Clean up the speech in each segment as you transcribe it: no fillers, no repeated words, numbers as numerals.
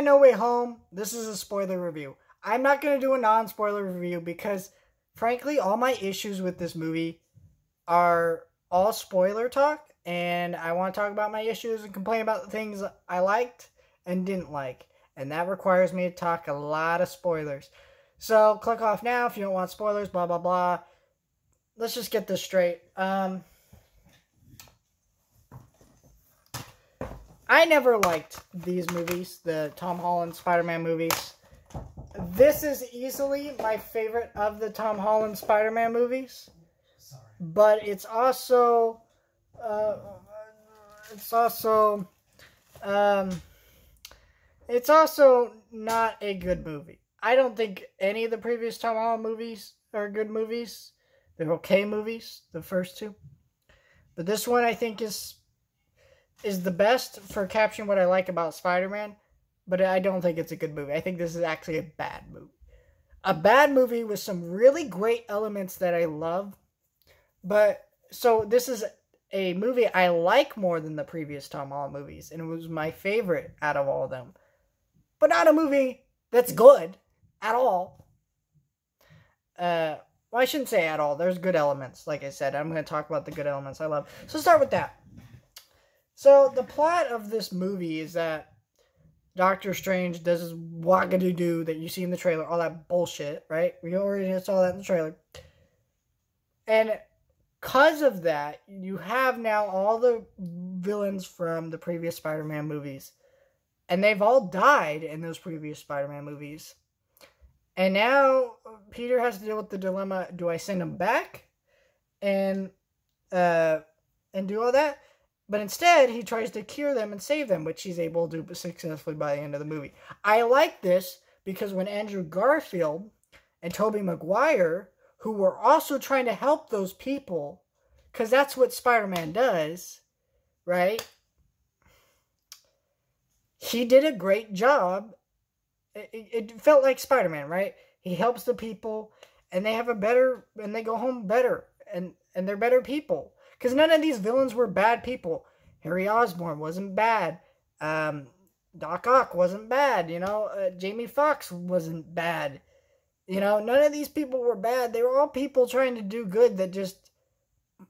No Way Home, this is a spoiler review. I'm not going to do a non-spoiler review because, frankly, all my issues with this movie are all spoiler talk, and I want to talk about my issues and complain about the things I liked and didn't like, and that requires me to talk a lot of spoilers. So, click off now if you don't want spoilers, blah, blah, blah. Let's just get this straight. I never liked these movies, the Tom Holland Spider-Man movies. This is easily my favorite of the Tom Holland Spider-Man movies. Sorry. But it's also not a good movie. I don't think any of the previous Tom Holland movies are good movies. They're okay movies, the first two. But this one I think is the best for capturing what I like about Spider-Man, but I don't think it's a good movie. I think this is actually a bad movie. A bad movie with some really great elements that I love. But, so this is a movie I like more than the previous Tom Holland movies, and it was my favorite out of all of them. But not a movie that's good at all. Well, I shouldn't say at all. There's good elements, like I said. I'm going to talk about the good elements I love. So start with that. So, the plot of this movie is that Doctor Strange does his wagadoo that you see in the trailer, all that bullshit, right? We already saw that in the trailer. And because of that, you have now all the villains from the previous Spider-Man movies. And they've all died in those previous Spider-Man movies. And now Peter has to deal with the dilemma, do I send them back and do all that? But instead, he tries to cure them and save them, which he's able to do successfully by the end of the movie. I like this because when Andrew Garfield and Tobey Maguire, who were also trying to help those people, because that's what Spider-Man does, right? He did a great job. It felt like Spider-Man, right? He helps the people, and they have and they go home better, and they're better people. Because none of these villains were bad people. Harry Osborn wasn't bad. Doc Ock wasn't bad. Jamie Foxx wasn't bad. None of these people were bad. They were all people trying to do good that just,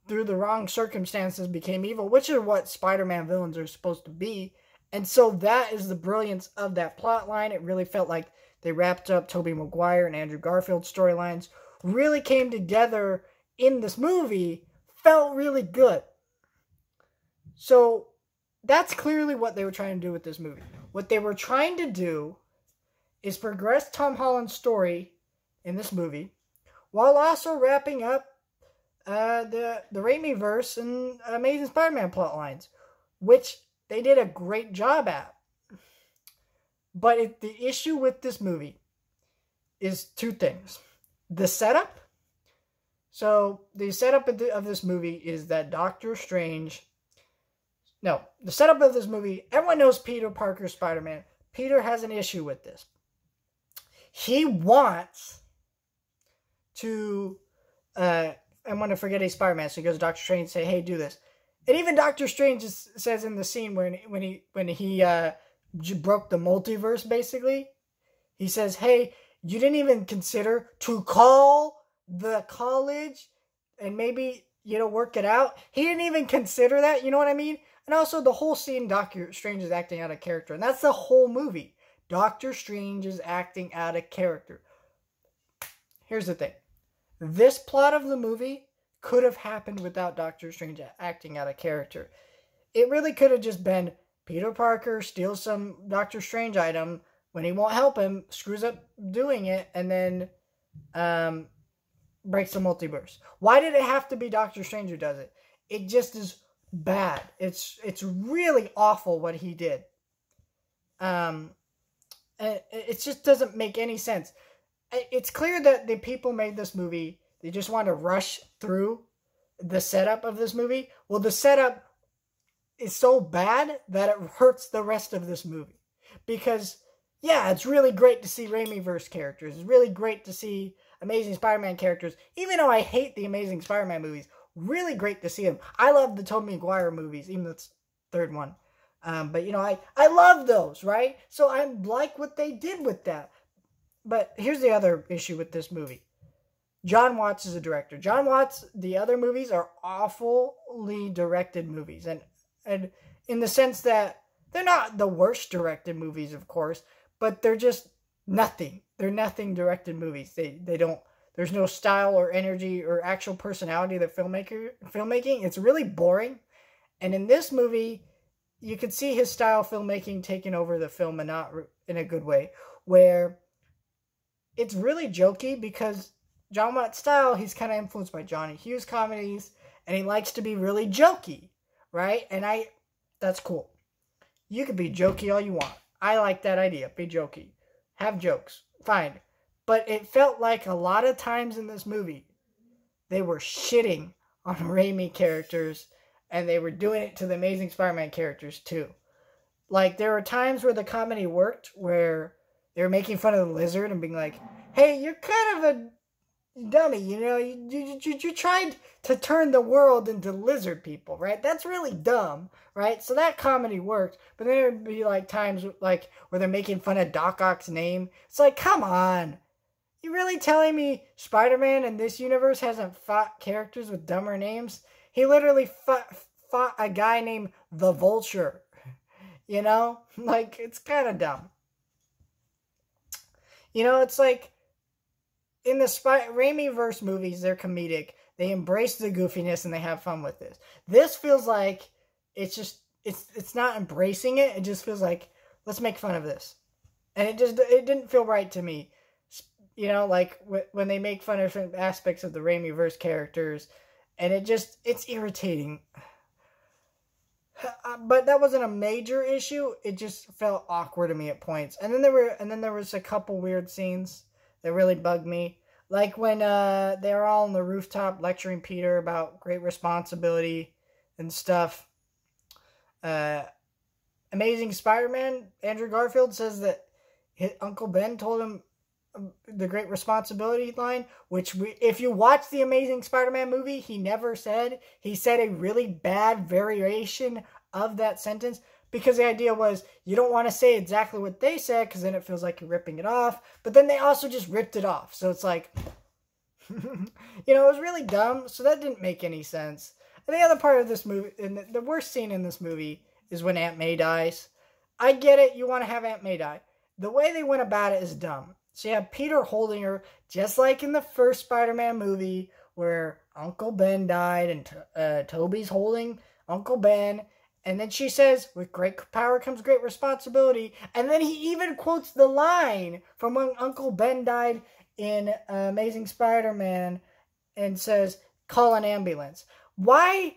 through the wrong circumstances, became evil, which is what Spider-Man villains are supposed to be. And so that is the brilliance of that plot line. It really felt like they wrapped up Tobey Maguire and Andrew Garfield storylines, really came together in this movie. Felt really good. So that's clearly what they were trying to do with this movie. What they were trying to do is progress Tom Holland's story in this movie while also wrapping up the Raimi-verse and Amazing Spider-Man plot lines, which they did a great job at. But the issue with this movie is two things. The setup. So, the setup of this movie is that Doctor Strange... No, the setup of this movie, everyone knows Peter Parker's Spider-Man. Peter has an issue with this. He wants to... I want to forget he's Spider-Man, so he goes to Doctor Strange and say, hey, do this. And even Doctor Strange says in the scene when he broke the multiverse, basically, he says, hey, you didn't even consider to call the college and maybe, work it out. He didn't even consider that, you know what I mean? And also the whole scene, Doctor Strange is acting out of character. And that's the whole movie. Doctor Strange is acting out of character. Here's the thing. This plot of the movie could have happened without Doctor Strange acting out of character. It really could have just been Peter Parker steals some Doctor Strange item when he won't help him, screws up doing it, and then breaks the multiverse. Why did it have to be Doctor Strange who does it? It just is bad. It's really awful what he did. It just doesn't make any sense. It's clear that the people made this movie, they just want to rush through the setup of this movie. Well, the setup is so bad that it hurts the rest of this movie. Because, yeah, it's really great to see Raimi-verse characters. It's really great to see Amazing Spider-Man characters. Even though I hate the Amazing Spider-Man movies, really great to see them. I love the Tobey Maguire movies, even the third one. But, you know, I love those, right? So I like what they did with that. But here's the other issue with this movie. John Watts is a director. John Watts, the other movies are awfully directed movies. And in the sense that they're not the worst directed movies, of course, but they're just nothing. They're nothing directed movies. They don't, there's no style or energy or actual personality of the filmmaking. It's really boring. And in this movie, you could see his style of filmmaking taking over the film, and not in a good way, where it's really jokey because John Watts' style, he's kind of influenced by Johnny Hughes comedies, and he likes to be really jokey, right? And that's cool. You can be jokey all you want. I like that idea. Be jokey. Have jokes. Fine. But it felt like a lot of times in this movie, they were shitting on Raimi characters, and they were doing it to the Amazing Spider-Man characters too. Like, there were times where the comedy worked, where they were making fun of the Lizard and being like, hey, you're kind of a dummy, you know, you tried to turn the world into lizard people, right? That's really dumb, right? So that comedy worked, but then there would be like times like where they're making fun of Doc Ock's name. It's like, come on, you really telling me Spider-Man in this universe hasn't fought characters with dumber names? He literally fought a guy named the Vulture, you know? Like, it's kind of dumb. You know, it's like, in the Raimi-verse movies, they're comedic. They embrace the goofiness and they have fun with this. This feels like it's not embracing it. It just feels like, let's make fun of this. And it didn't feel right to me. You know, like when they make fun of certain aspects of the Raimi-verse characters, and it's irritating. But that wasn't a major issue. It just felt awkward to me at points. And then there was a couple weird scenes that really bugged me. Like when they were all on the rooftop lecturing Peter about great responsibility and stuff. Amazing Spider-Man, Andrew Garfield, says that his Uncle Ben told him the great responsibility line, which if you watch the Amazing Spider-Man movie, he never said. He said a really bad variation of that sentence, because the idea was you don't want to say exactly what they said because then it feels like you're ripping it off. But then they also just ripped it off. So it's like, you know, it was really dumb. So that didn't make any sense. And the other part of this movie, and the worst scene in this movie, is when Aunt May dies. I get it. You want to have Aunt May die. The way they went about it is dumb. So you have Peter holding her, just like in the first Spider-Man movie where Uncle Ben died and Toby's holding Uncle Ben. And then she says, with great power comes great responsibility. And then he even quotes the line from when Uncle Ben died in Amazing Spider-Man and says, call an ambulance. Why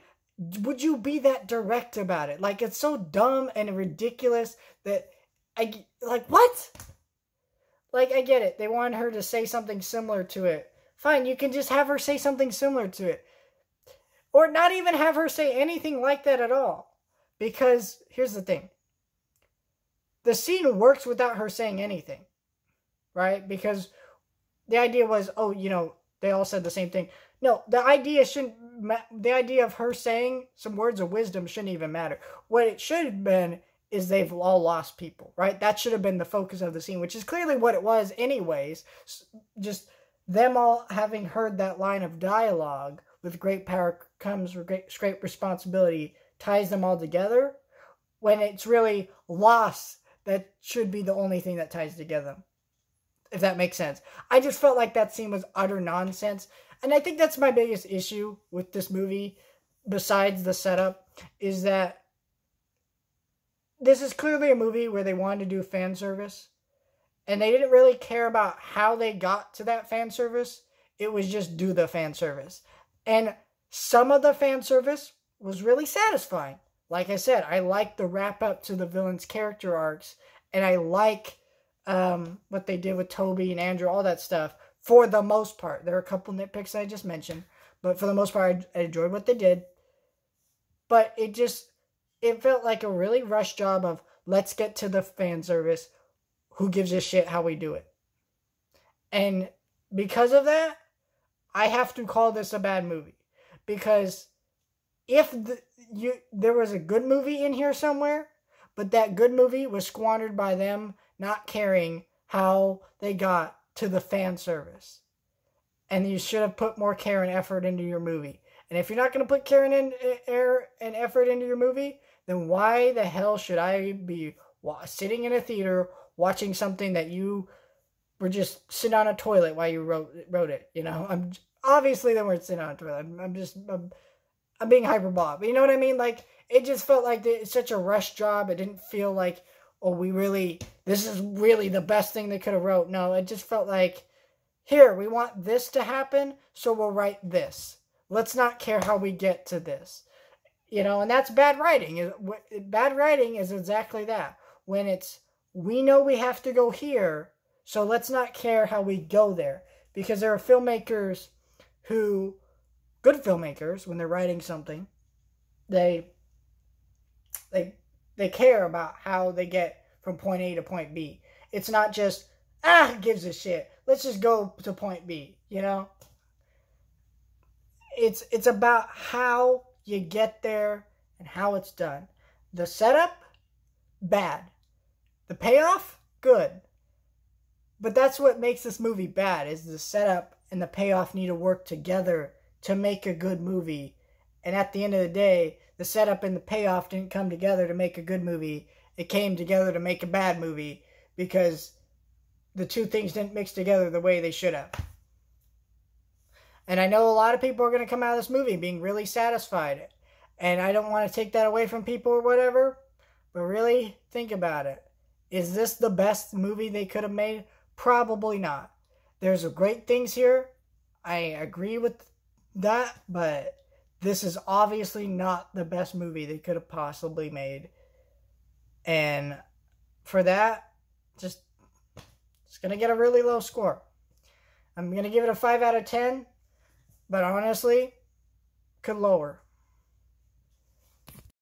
would you be that direct about it? Like, it's so dumb and ridiculous that what? Like, I get it. They wanted her to say something similar to it. Fine, you can just have her say something similar to it. Or not even have her say anything like that at all. Because, here's the thing. The scene works without her saying anything. Right? Because the idea was, oh, you know, they all said the same thing. No, the idea of her saying some words of wisdom shouldn't even matter. What it should have been is they've all lost people, right? That should have been the focus of the scene, which is clearly what it was anyways. Just them all having heard that line of dialogue, with great power comes great responsibility, ties them all together, when it's really loss that should be the only thing that ties together, if that makes sense. I just felt like that scene was utter nonsense, and I think that's my biggest issue with this movie, besides the setup, is that this is clearly a movie where they wanted to do fan service, and they didn't really care about how they got to that fan service. It was just do the fan service. And some of the fan service was really satisfying. Like I said, I like the wrap up to the villains' character arcs, and I like what they did with Toby and Andrew, all that stuff, for the most part. There are a couple nitpicks I just mentioned, but for the most part, I enjoyed what they did. But it felt like a really rushed job of, let's get to the fan service. Who gives a shit how we do it? And because of that, I have to call this a bad movie. Because if there was a good movie in here somewhere, But that good movie was squandered by them not caring how they got to the fan service. And you should have put more care and effort into your movie. And if you're not going to put care and effort into your movie, then why the hell should I be sitting in a theater watching something that you were just sitting on a toilet while you wrote it? You know, obviously they weren't sitting on a toilet. I'm being hyperbolic. But you know what I mean? Like, it just felt like it's such a rush job. It didn't feel like, oh, this is really the best thing they could have wrote. No, it just felt like, here, we want this to happen, so we'll write this. Let's not care how we get to this. You know, and that's bad writing. Bad writing is exactly that. When it's, we know we have to go here, so let's not care how we go there. Because there are filmmakers who, good filmmakers, when they're writing something, they care about how they get from point A to point B. It's not just, who gives a shit? Let's just go to point B, you know? It's about how you get there and how it's done. The setup, bad. The payoff, good. But that's what makes this movie bad, is the setup and the payoff need to work together to make a good movie. And at the end of the day, the setup and the payoff didn't come together to make a good movie. It came together to make a bad movie because the two things didn't mix together the way they should have. And I know a lot of people are going to come out of this movie being really satisfied. And I don't want to take that away from people or whatever. But really, think about it. Is this the best movie they could have made? Probably not. There's great things here. I agree with that. But this is obviously not the best movie they could have possibly made. And for that, it's going to get a really low score. I'm going to give it a 5 out of 10. But honestly, could lower.